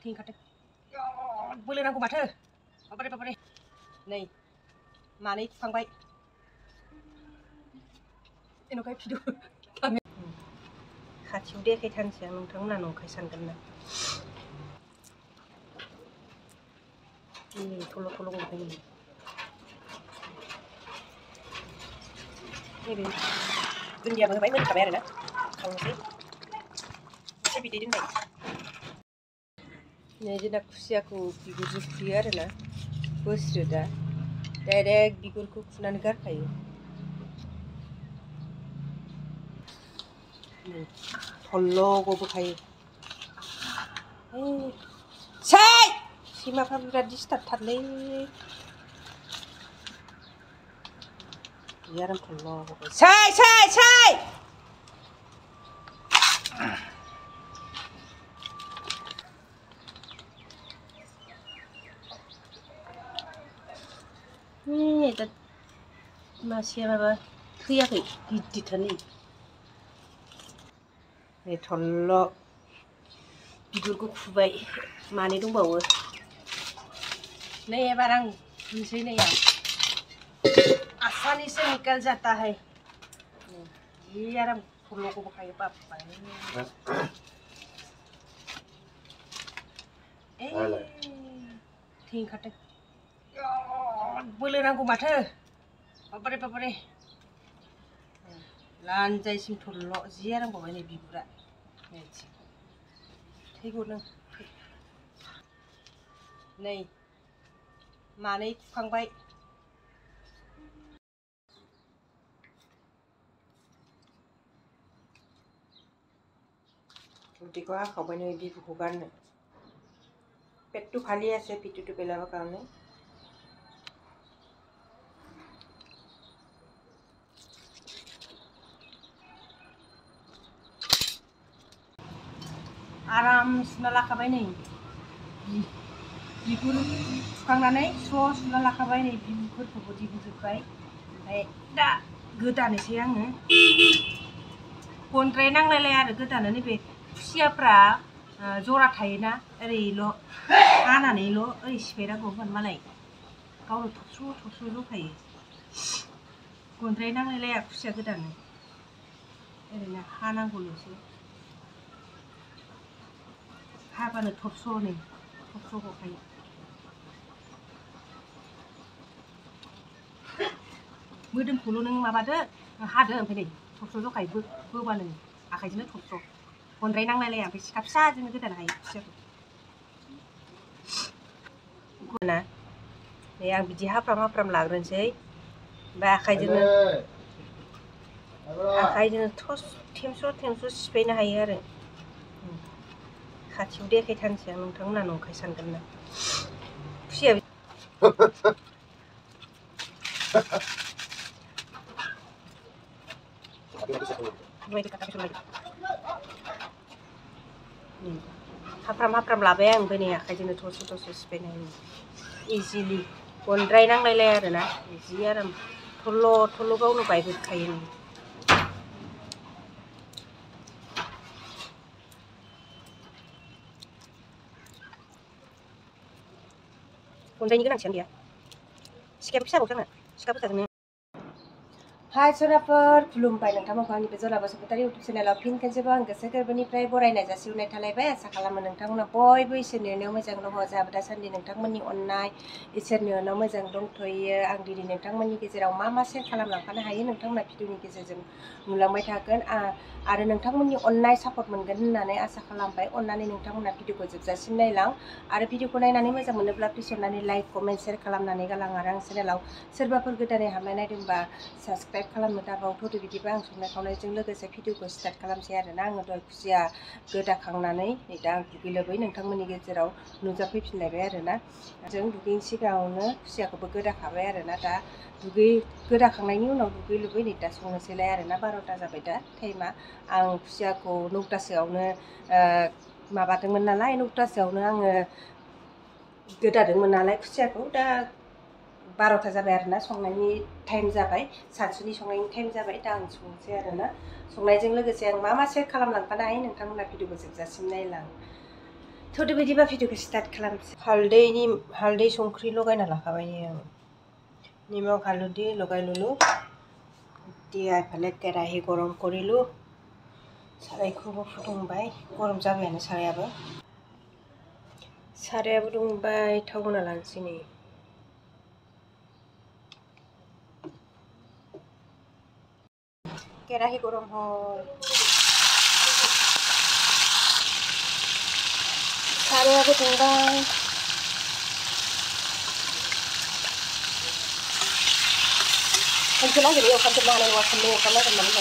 थेंखाथों बोलो नांगौ माथो बाबारे बाबारे नै मानै थुखांबाय एन'खाय भिडिअ खाथियाव देखायथारनोसै आं नोंथांमोना नंखाय सानगोन ना थल' थल' गंखाय नैबे दुन्दियाबो होबाय मोनखाबाय आरोना खांनोसै एसे बिदै दोनबाय नै जोंना खुसियाखौ बिगुरजों खुयो आरोना बोस्रो दा डाइरेक्ट बिगुरखौ खुनानै गारखायो नै थल्ल' गबोखायो सैमाफ्रा बिराद डिस्टार्ब थारलै आराम थल्ल' गबाय दा मासेया माबा थैयाखै गिदिरथार नै थल्ल' बिगुरखौ खुबाय मानै दंबावो नै एबार आं बुंसै नै आं आसानी से निकल जाता है जि आराम थल्ल' गबोखायो बाबा थेंखाथों बोलो नांगौ माथो बाबारे बाबारे लानजायसिम थल्ल' जि आराम गबाय नै बिगुरा थैगौ नों नै मानै थुखांबाय उदैखौ हाखावबाय नै बिबुखौ गारनो पेट तो खाली আছে পিঠুটো পেলাবৰ কাৰণে आराम सुना लाखाबाय नै बिगुर सुखांनानै स्र' सुना लाखाबाय नै बिगुरफोरखौबो दिहुनजोब्बाय ओमफ्राय दा गोदानोसै आङो गनद्राय नांलायलाया आरो गोदानो नैबे खुसियाफ्रा जरा थायोना ओरैल' हानानैल' ओरै सिफायनांगौ होनबानो मालाय गावनो थबस्र' थबस्र' जखायो गनद्राय नांलायलाया खुसिया गोदानो ओरैनो हानांगौल'सो हाबानो थबस्र' नै थबस्र' गखायो मोदोमखौल' नों माबादो हादो ओमफ्राय नै थबस्र' जखायो बोबानो आखाइजोंनो थबस्र' गनद्राय नांलायलाया ओमफ्राय सिखा फिसाजोंनो गोदानो हायो खुसियाखौ ना नै आं बिदि हाफ्राम हाफ्राम लाग्रोनोसै ओमफ्राय आखाइजोंनो थेमस' थेमस' सिफायनो हायो आरो खाथियाव देखायथारनोसै आं नोंथांमोना नंखाय सानगोन ना खुसिया हाफ्राम हाफ्राम लाबाय आं ओमफ्राय नै आखाइजोंनो थस' थस' सिफायनो हायो इजिलि गनद्राय नांलायलाया आरोना जि आराम थल्ल' थल्ल' गावनो बायबोखायो गनद्रायनि गोनांथियानो गैया सिखायाबो फिसाबावसो आंना सिखा फिसाजोंनो हाय सराफोर खुलुमबाय नोंथांमोनखौ आंनि बे जला बसुमतारी इउटुब चेनेलाव फिन खेबसेबाव आं गोसो गोरबोनिफ्राय बरायनाय जासिहरनाय थालायबाय आसा खालामो नोंथांमोना बयबो इसोरनि अननायाव मोजां दङ जोंहाबो दासान्दि नोंथांमोननि अननाय इसोरनि अननायाव मोजां दंथ'यो आं दिनै नोंथांमोननि गेजेराव मा सेयार खालामलांफानो हायो नोंथांमोना भिडिअनि गेजेरजों नुलांबाय थागोन आरो नोंथांमोननि अननाय सापर्ट मोनगोन होननानै आसा खालामबाय अननानै नोंथांमोना भिडिअखौ जोबजासिम नायलां आरो भिडिअखौ नायनानै मोजां मोनोब्ला प्लिज अननानै लाइक कमेन्ट शेयार खालामनानै गालां आरो आं चेनेलाव सोरबाफोर गोदानै हाबनाय नायदोंबा साबस्क्राइब खालामनो दाबावथ'दो बिदिबा आं संनाय खावनायजों लोगोसे भिडिअखौ स्टार्ट खालामसै आरोना आङो दहाय खुसिया गोदाखांनानै नै दा आं दुगैलोबै नोंथांमोननि गेजेराव नुजाफैफिनलायबाय आरोना जों दुगैनि सिगाङावनो खुसियाखौबो गोदाखाबाय आरोना दा गोदाखांनायनि उनाव दुगै लोबै नै दा संनोसैलाय आरोना 12ता जाबाय दा टाइमा आं खुसियाखौ 9तासोआवनो माबादोंमोन नालाय 9तासोआवनो आङो गोदादोंमोन नालाय खुसियाखौ दा 12ता जाबाय आरोना संनायनि टाइम जाबाय सानसुनि संनायनि टाइम जाबाय दा आं संनोसै आरोना संनायजों लोगोसे आं मा सेयार खालामलांफानो हायो नोंथांमोना भिडिअखौ जोबजासिम नायलां थौदो बिदिबा भिडिअखौ स्टार्ट खालामसै। हालदै संख्रि लगायना लाखाबाय आं निमक हालदै लगाय लुलु दिया एफाले केराहि गरम करिलु सारायखौबो फुदुंबाय गरम जाबायानो सारायाबो दुंबाय थाव होना लानोसै नै केराहि गरम हो सारायाबो दुंबाय खनसे लागैनो एवफ्रामजोबनो हानाय नङा खननै एवफ्रामनांगोन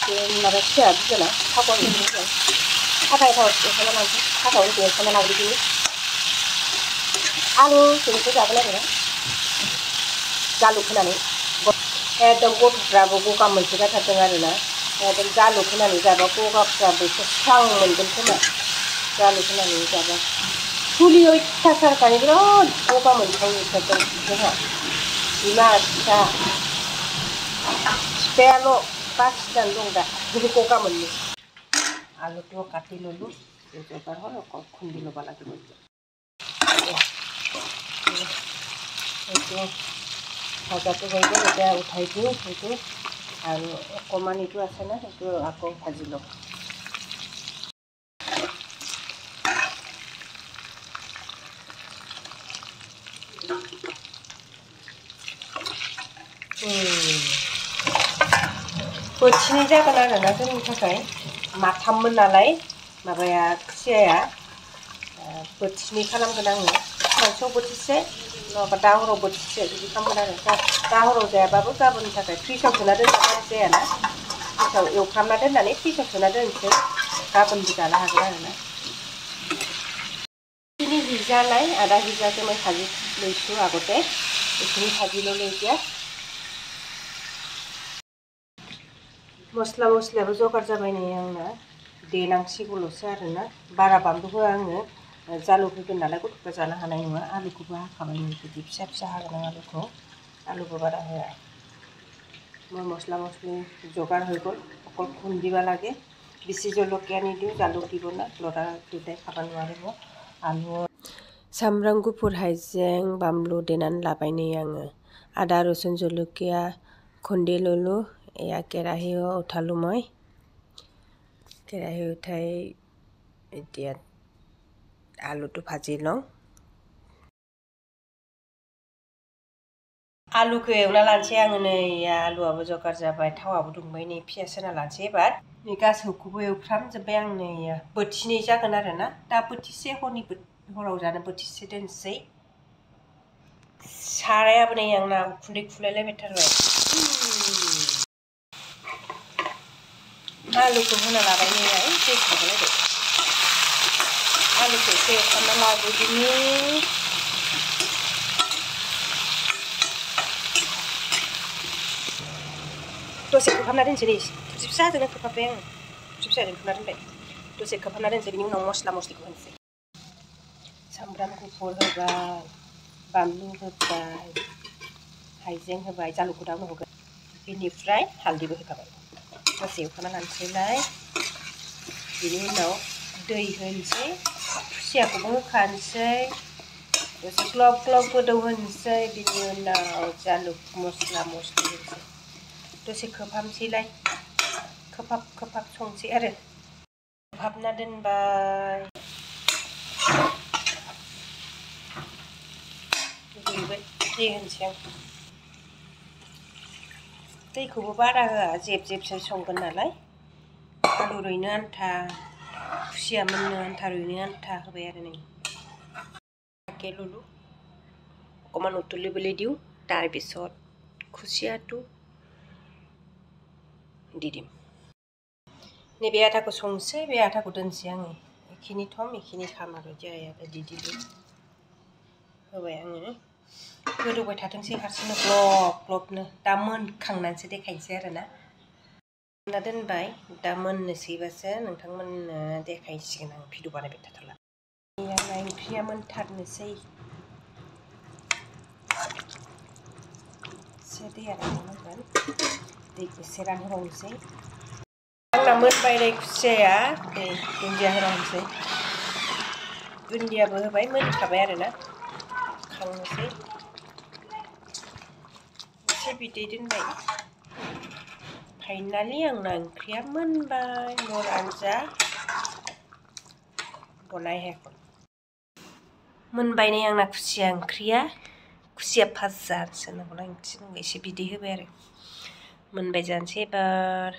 मानो माबा फिसाया बुरजाना थावखौ एवफ्रामनांगोन थाखाय थाव एवफ्रामना लानोसै थावखौ एवफ्रामना लाग्रोदिनि आलुजोंसो जागोन आरो जालुक होनानै एकदम गथ'फ्राबो गगा मोनसोगारथारदों आरोना एकदम जालुक होनानै जाबा गगाफ्राबो एसे स्रां मोनगोन खोमा जालुक होनानै जाबा फुलि अयथासारखानि बिराद गगा मोनखांजोबथारदों जोंहा बिमा बिफायाल' बासिनानै दं दा गगा मोननो आलुखौ काटि लुलु जगार हर खुन्दी लबा লাগিব এইটো ভাজাটো হৈ গ'ল এতিয়া উঠাই দিওঁ সেইটো আৰু অকণমান এইটো আছে না সেইটো আকৌ ভাজি লওঁ बोथिनै जागोन आरोना जोंनि थाखाय माथाममोन नालाय माबाया खुसियाया बोथिनै खालामगोन आङो सानसुआव बोथिसे नङाबा दा हराव बोथिसे बिदि खालामगोन आरो दा हराव जायाबाबो गाबोननि थाखाय फ्रिजआव सोना दोनबा जायाना फ्रिजआव एवफ्रामना दोननानै फ्रिजआव सोना दोनसै गाबोनबो जानो हागोन आरोना এইখিনি সিজা নাই আধা সিজাকে মই ভাজি লৈছোঁ আগতে এইখিনি ভাজি ল'লে এতিয়া मस्ला मस्लियाबो जगार जाबाय नै आंना देनांसिगौल'सो आरोना बारा बानलु होआ आङो जालुक होगोन नालाय गथ'फ्रा जानो हानाय नङा आलुखौबो हाखाबाय नै बिदि फिसा फिसा हागोन आं आलुखौ बारा होआ মই মছলা মছলি জোগাৰ হৈ গ'ল অকল খুন্দিব লাগে বেছি জলকীয়া নিদিওঁ জালুক দিব না ল'ৰা দুটাই খাব নোৱাৰিব আলু सामब्राम गुफुर हाइजें बानलु देनानै लाबाय नै आङो आदा रसुन जलकীয়া খুন্দি ললো এয়া কেৰাহীও উঠালোঁ মই কেৰাহী উঠাই এতিয়া আলুটো ভাজি লওঁ आलुखौ एवना लानोसै आङो नै आलुआबो जगार जाबाय थावाबो दुंबाय नै पियास होना लानोसै एबार नै गासैखौबो एवफ्रामजोब्बाय आं नै बोथिनै जागोन आरोना दा बोथिसे हराव जानो बोथिसे दोनसै सारायाबो नै आंना उखुन्दै खुलायलायबायथारबाय आलुखौ होना लाबाय नै दै खावलायबाय आलुखौ एसे एवफ्रामना लाग्रोदिनि दसे खोबहाबना दोनसै नै थोरसि फिसाजोंनो खोबहाबबाय आङो थोरसि फिसाजों खोबना दोनबाय दसे खोबहाबना दोनसै बिनि उनाव मस्ला मस्लिखौ होनोसै सामब्राम गुफुर होबाय बानलु होबाय हाइजें होबाय जालुकखौ दा होगोन बेनिफ्राय हालदैबो होखाबाय दसे एवखाना लानोसैलाय बिनि उनाव दै होनोसै खुसियाखौबो होखानोसै दसे ग्लब ग्लब गोदौ होनोसै बिनि उनाव जालुक मस्ला मस्लि होनोसै दसे खोबहाबनोसैलाय खोबहाब संसै आरो खोबहाबना दोनबाय रुइबाय दै होनोसै आं दैखौबो बारा होआ जेब जेबसो संगोन नालाय आलु रुइनो आन्था खुसिया मोननो आन्था रुइनो आन्था होबाय आरो नै তাকে ললোঁ অকণমান উতলিবলৈ দিওঁ তাৰপিছত খুচিয়াটো দি দিম नैबे आटाखौ संसै बे आटाखौ दोनसै आङो एखिनि थम एखिनि खाम आरो जाया दि दिलु होबाय आङो गोदौबाय थाथोंसै हारसिंनो ग्लब ग्लबनो दा मोनखांनानैसो देखायनोसै आरोना ना दोनबाय दा मोननोसैबासो नोंथांमोननो देखायसिगोन आं भिडिअ बानायबाय थाथारला ओंख्रिया मोनथारनोसै एसे दैया रानहोनांगोन दैखौ एसे रानहोबावनोसै आंना मोनबाय नै खुसियाया दै दुन्दिया होना होनोसै दुन्दियाबो होबाय मोनखाबाय आरोना खांनोसै एसे बिदै दोनबाय फाइनालि आंना ओंख्रिया मोनबाय मोर आन्जा बनाय है मोनबाय नै आंना खुसिया ओंख्रिया खुसिया भाजा होननांगौना ओंख्रि एसे बिदै होबाय आरो मोनबाय जानोसै एबार